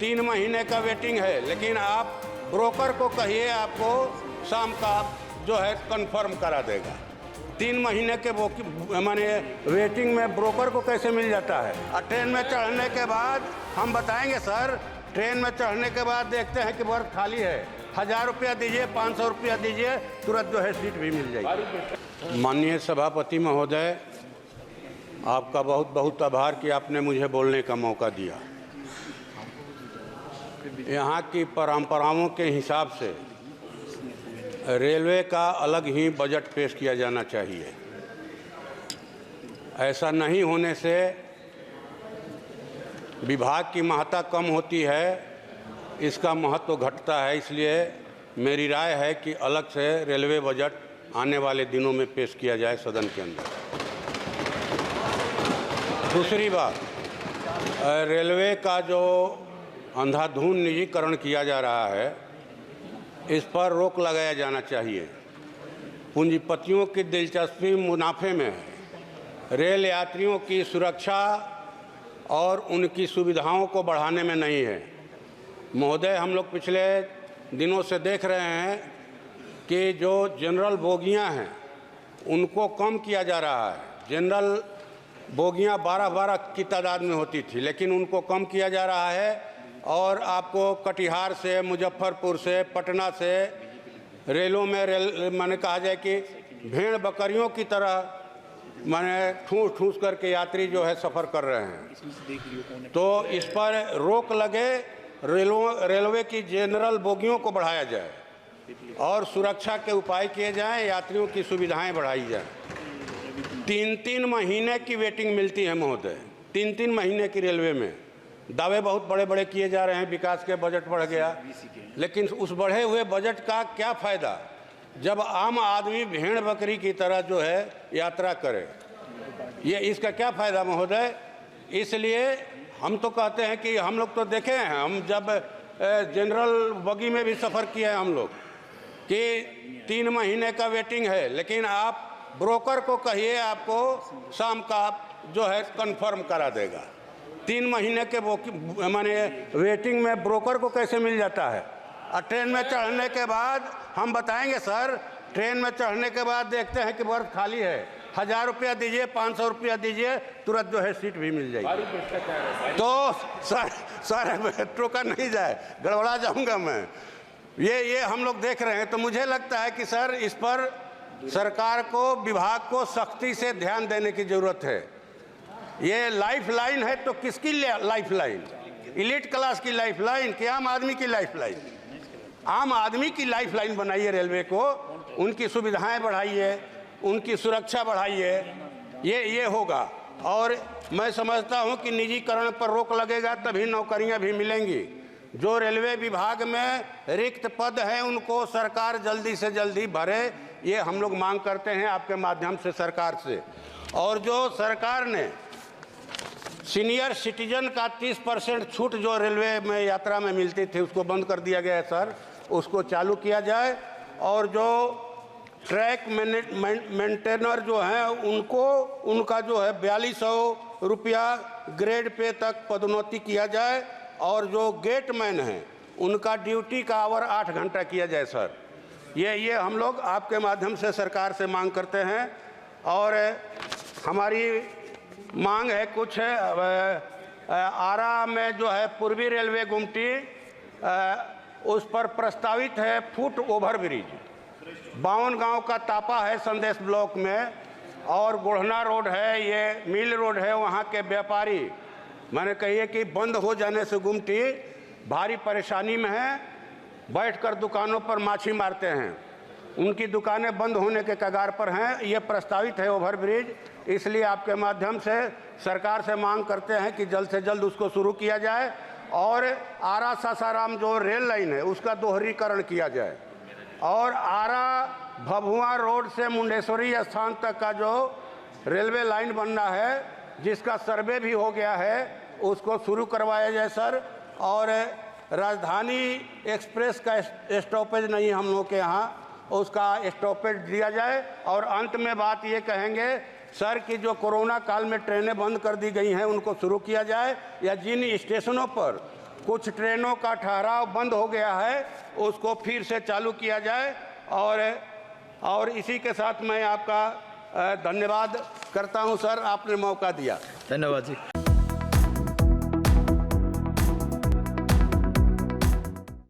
3 महीने का वेटिंग है, लेकिन आप ब्रोकर को कहिए आपको शाम का जो है कंफर्म करा देगा। 3 महीने के माने वेटिंग में ब्रोकर को कैसे मिल जाता है? और ट्रेन में चढ़ने के बाद हम बताएंगे सर, ट्रेन में चढ़ने के बाद देखते हैं कि बर्थ खाली है, 1000 रुपया दीजिए, 500 रुपया दीजिए, तुरंत जो है सीट भी मिल जाएगी। माननीय सभापति महोदय, आपका बहुत बहुत आभार कि आपने मुझे बोलने का मौका दिया। यहाँ की परंपराओं के हिसाब से रेलवे का अलग ही बजट पेश किया जाना चाहिए। ऐसा नहीं होने से विभाग की महत्ता कम होती है, इसका महत्व घटता है। इसलिए मेरी राय है कि अलग से रेलवे बजट आने वाले दिनों में पेश किया जाए सदन के अंदर। दूसरी बात, रेलवे का जो अंधाधुंध निजीकरण किया जा रहा है, इस पर रोक लगाया जाना चाहिए। पूंजीपतियों की दिलचस्पी मुनाफे में है, रेल यात्रियों की सुरक्षा और उनकी सुविधाओं को बढ़ाने में नहीं है। महोदय, हम लोग पिछले दिनों से देख रहे हैं कि जो जनरल बोगियां हैं उनको कम किया जा रहा है। जनरल बोगियां 12-12 की तादाद में होती थी, लेकिन उनको कम किया जा रहा है और आपको कटिहार से, मुजफ्फरपुर से, पटना से रेलों में माने कहा जाए कि भेड़ बकरियों की तरह माने ठूस ठूस करके यात्री जो है सफ़र कर रहे हैं। तो इस पर रोक लगे, रेलवे की जनरल बोगियों को बढ़ाया जाए और सुरक्षा के उपाय किए जाएं, यात्रियों की सुविधाएं बढ़ाई जाएं। 3-3 महीने की वेटिंग मिलती है महोदय, 3-3 महीने की रेलवे में। दावे बहुत बड़े बड़े किए जा रहे हैं, विकास के बजट बढ़ गया, लेकिन उस बढ़े हुए बजट का क्या फ़ायदा जब आम आदमी भेड़ बकरी की तरह जो है यात्रा करे? ये इसका क्या फ़ायदा महोदय? इसलिए हम तो कहते हैं कि हम लोग तो देखे हैं, हम जब जनरल बगी में भी सफ़र किए हैं हम लोग, कि 3 महीने का वेटिंग है, लेकिन आप ब्रोकर को कहिए आपको शाम का जो है कंफर्म करा देगा। 3 महीने के माने वेटिंग में ब्रोकर को कैसे मिल जाता है? और ट्रेन में चढ़ने के बाद हम बताएंगे सर, ट्रेन में चढ़ने के बाद देखते हैं कि बर्थ खाली है, 1000 रुपया दीजिए, 500 रुपया दीजिए, तुरंत जो है सीट भी मिल जाएगी। तो सर मेट्रो का नहीं जाए, गड़बड़ा जाऊंगा मैं। ये हम लोग देख रहे हैं। तो मुझे लगता है कि सर इस पर सरकार को, विभाग को सख्ती से ध्यान देने की ज़रूरत है। ये लाइफ लाइन है तो किसकी लाइफ लाइन? इलीट क्लास की लाइफ लाइन कि आम आदमी की लाइफ लाइन? आम आदमी की लाइफ लाइन बनाइए रेलवे को, उनकी सुविधाएं बढ़ाइए, उनकी सुरक्षा बढ़ाइए, ये होगा। और मैं समझता हूं कि निजीकरण पर रोक लगेगा तभी नौकरियां भी मिलेंगी। जो रेलवे विभाग में रिक्त पद हैं उनको सरकार जल्दी से जल्दी भरे, ये हम लोग मांग करते हैं आपके माध्यम से सरकार से। और जो सरकार ने सीनियर सिटीजन का 30% छूट जो रेलवे में यात्रा में मिलती थी उसको बंद कर दिया गया है सर, उसको चालू किया जाए। और जो ट्रैक मेंटेनर जो हैं उनको, उनका जो है 4200 रुपया ग्रेड पे तक पदोन्नति किया जाए। और जो गेटमैन हैं उनका ड्यूटी का आवर 8 घंटा किया जाए सर। ये हम लोग आपके माध्यम से सरकार से मांग करते हैं। और हमारी मांग है कुछ आरा में जो है पूर्वी रेलवे गुमटी, उस पर प्रस्तावित है फुट ओवर ब्रिज। 52 गांव का तापा है संदेश ब्लॉक में, और गोढ़ना रोड है, ये मिल रोड है। वहां के व्यापारी मैंने कहिए कि बंद हो जाने से गुमटी भारी परेशानी में है, बैठकर दुकानों पर माछी मारते हैं, उनकी दुकानें बंद होने के कगार पर हैं। ये प्रस्तावित है ओवर ब्रिज, इसलिए आपके माध्यम से सरकार से मांग करते हैं कि जल्द से जल्द उसको शुरू किया जाए। और आरा सासाराम जो रेल लाइन है उसका दोहरीकरण किया जाए। और आरा भभुआ रोड से मुंडेश्वरी स्थान तक का जो रेलवे लाइन बनना है, जिसका सर्वे भी हो गया है, उसको शुरू करवाया जाए सर। और राजधानी एक्सप्रेस का स्टॉपेज नहीं हम लोग के यहाँ, उसका स्टॉपेज दिया जाए। और अंत में बात ये कहेंगे सर कि जो कोरोना काल में ट्रेनें बंद कर दी गई हैं उनको शुरू किया जाए, या जिन स्टेशनों पर कुछ ट्रेनों का ठहराव बंद हो गया है, उसको फिर से चालू किया जाए। और इसी के साथ मैं आपका धन्यवाद करता हूं सर, आपने मौका दिया। धन्यवाद जी।